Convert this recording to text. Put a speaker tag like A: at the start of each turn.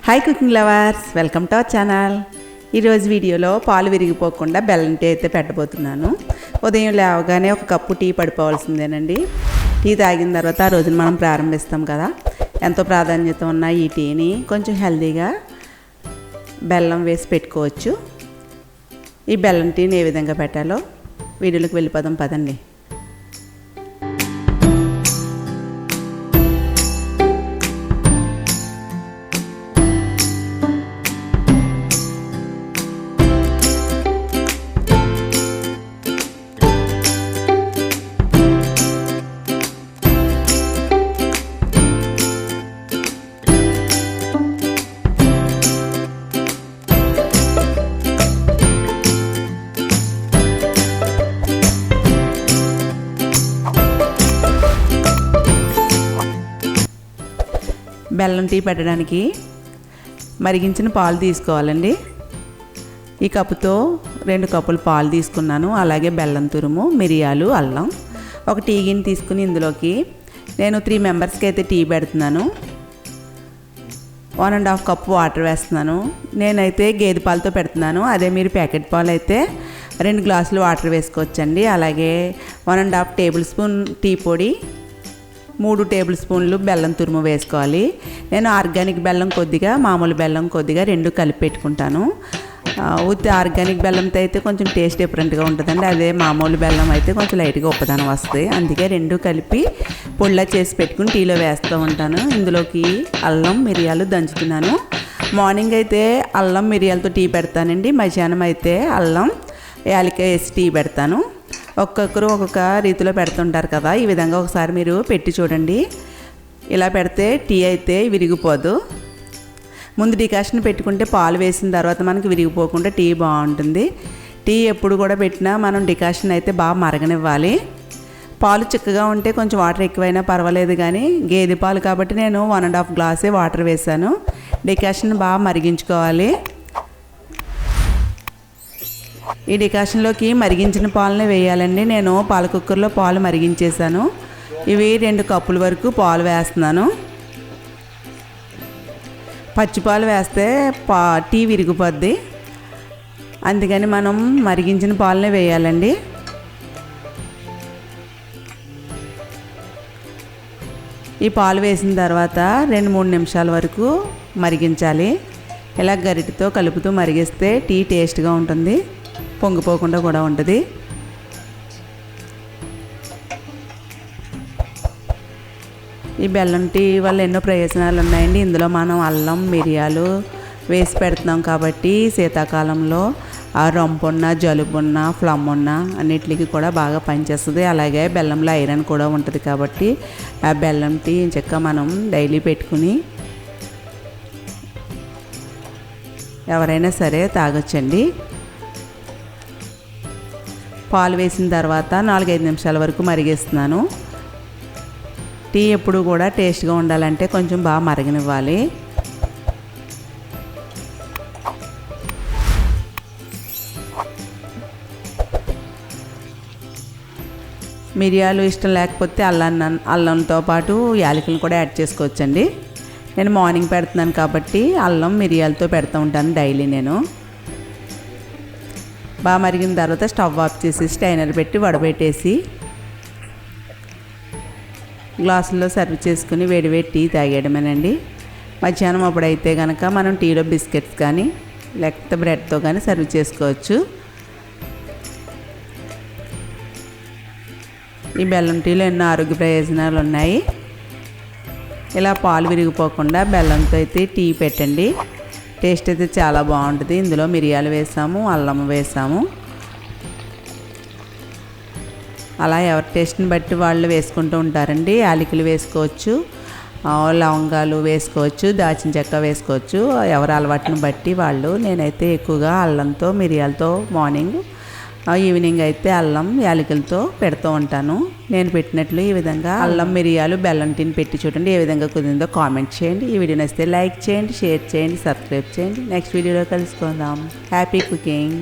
A: Hi cooking lovers, welcome to our channel. ఈరోజు వీడియోలో పాలు విరిగిపోకుండా బెల్లం టీ అయితే పెట్టబోతున్నాను. ఉదయం లేవగానే ఒక కప్పు టీ పడిపోవాల్సిందేనండి. టీ తాగిన తర్వాత ఆ రోజున మనం ప్రారంభిస్తాం కదా. ఎంతో ప్రాధాన్యత ఉన్న ఈ టీని కొంచెం హెల్తీగా బెల్లం వేసి పెట్టుకోవచ్చు. ఈ బెల్లం టీని ఏ విధంగా పెట్టాలో వీడియోలోకి వెళ్ళిపోదాం పదండి. బెల్లం టీ పెట్టడానికి మరిగించిన పాలు తీసుకోవాలండి. ఈ కప్పుతో 2 కప్పులు పాలు తీసుకున్నాను. అలాగే బెల్లం తురుము, మిరియాలు, అల్లం. ఒక టీ గిన్నె తీసుకుని ఇందులోకి నేను 3 మెంబర్స్కి అయితే టీ పెడుతున్నాను. 1.5 కప్పు వాటర్ వేస్తున్నాను. నేనైతే గేదె పాలతో పెడుతున్నాను. అదే మీరు ప్యాకెట్ పాలు అయితే 2 గ్లాసులు వాటర్ వేసుకోవచ్చండి. అలాగే 1.5 టేబుల్ స్పూన్ టీ పొడి, 3 టేబుల్ స్పూన్లు బెల్లం తురుము వేసుకోవాలి. నేను ఆర్గానిక్ బెల్లం కొద్దిగా, మామూలు బెల్లం కొద్దిగా 2 కలిపి పెట్టుకుంటాను. ఉత్తి ఆర్గానిక్ బెల్లంతో అయితే కొంచెం టేస్ట్ డిఫరెంట్గా ఉంటుందండి. అదే మామూలు బెల్లం అయితే కొంచెం లైట్గా ఉప్పదనం వస్తుంది. అందుకే 2 కలిపి పొడిలా చేసి పెట్టుకుని టీలో వేస్తూ ఉంటాను. ఇందులోకి అల్లం, మిరియాలు దంచుతున్నాను. మార్నింగ్ అయితే అల్లం మిరియాలతో టీ పెడతానండి. మధ్యాహ్నం అయితే అల్లం యాలక్కాయ వేసి టీ పెడతాను. ఒక్కొక్కరు ఒక్కొక్క రీతిలో పెడుతుంటారు కదా. ఈ విధంగా ఒకసారి మీరు పెట్టి చూడండి. ఇలా పెడితే టీ అయితే విరిగిపోదు. ముందు డికాషన్ పెట్టుకుంటే పాలు వేసిన తర్వాత మనకి విరిగిపోకుండా టీ బాగుంటుంది. టీ ఎప్పుడు కూడా పెట్టినా మనం డికాషన్ అయితే బాగా మరగనివ్వాలి. పాలు చిక్కగా ఉంటే కొంచెం వాటర్ ఎక్కువైనా పర్వాలేదు, కానీ గేదె పాలు కాబట్టి నేను 1.5 గ్లాసే వాటర్ వేసాను. డికాషన్ బాగా మరిగించుకోవాలి. ఈ డికాషన్లోకి మరిగించిన పాలనే వేయాలండి. నేను పాల కుక్కర్లో పాలు మరిగించేసాను. ఇవి 2 కప్పుల వరకు పాలు వేస్తున్నాను. పచ్చిపాలు వేస్తే టీ విరిగిపోద్ది. అందుకని మనం మరిగించిన పాలనే వేయాలండి. ఈ పాలు వేసిన తర్వాత 2-3 నిమిషాల వరకు మరిగించాలి. ఇలా గరిటెతో కలుపుతూ మరిగిస్తే టీ టేస్ట్గా ఉంటుంది, పొంగిపోకుండా కూడా ఉంటుంది. ఈ బెల్లం టీ వల్ల ఎన్నో ప్రయోజనాలు ఉన్నాయండి. ఇందులో మనం అల్లం, మిరియాలు వేసి పెడుతున్నాం కాబట్టి శీతాకాలంలో రొంపున్న, జలుబున్న, ఫ్లమ్ ఉన్న అన్నిటికి కూడా బాగా పనిచేస్తుంది. అలాగే బెల్లంలో ఐరన్ కూడా ఉంటుంది కాబట్టి ఆ బెల్లం టీ చక్కగా మనం డైలీ పెట్టుకుని ఎవరైనా సరే తాగొచ్చండి. పాలు వేసిన తర్వాత 4-5 నిమిషాల వరకు మరిగిస్తున్నాను. టీ ఎప్పుడు కూడా టేస్ట్గా ఉండాలంటే కొంచెం బాగా మరగనివ్వాలి. మిరియాలు ఇష్టం లేకపోతే అల్లంతో పాటు యాలకులను కూడా యాడ్ చేసుకోవచ్చండి. నేను మార్నింగ్ పెడుతున్నాను కాబట్టి అల్లం మిరియాలతో పెడుతూ ఉంటాను డైలీ. నేను బాగా మరిగిన తర్వాత స్టవ్ ఆఫ్ చేసి స్టైనర్ పెట్టి వడబెట్టేసి గ్లాసుల్లో సర్వ్ చేసుకుని వేడివేడి టీ తాగేయడమేనండి. మధ్యాహ్నం అప్పుడైతే కనుక మనం టీలో బిస్కెట్స్ కానీ లేకపోతే బ్రెడ్తో కానీ సర్వ్ చేసుకోవచ్చు. ఈ బెల్లం టీలో ఎన్నో ఆరోగ్య ప్రయోజనాలు ఉన్నాయి. ఇలా పాలు విరిగిపోకుండా బెల్లంతో అయితే టీ పెట్టండి. టేస్ట్ అయితే చాలా బాగుంటుంది. ఇందులో మిరియాలు వేసాము, అల్లం వేసాము. అలా ఎవరి టేస్ట్ని బట్టి వాళ్ళు వేసుకుంటూ ఉంటారండి. యాలకులు వేసుకోవచ్చు, లవంగాలు వేసుకోవచ్చు, దాల్చిన చెక్క వేసుకోవచ్చు. ఎవరి అలవాటుని బట్టి వాళ్ళు. నేనైతే ఎక్కువగా అల్లంతో, మిరియాలతో మార్నింగ్, ఈవినింగ్ అయితే అల్లం యాలకులతో పెడుతూ ఉంటాను. నేను పెట్టినట్లు ఈ విధంగా అల్లం మిరియాలు బెల్లం టీని పెట్టి చూడండి. ఏ విధంగా కుదిరిందో కామెంట్ చేయండి. ఈ వీడియో నచ్చితే లైక్ చేయండి, షేర్ చేయండి, సబ్స్క్రైబ్ చేయండి. నెక్స్ట్ వీడియోలో కలుసుకుందాం. Happy cooking.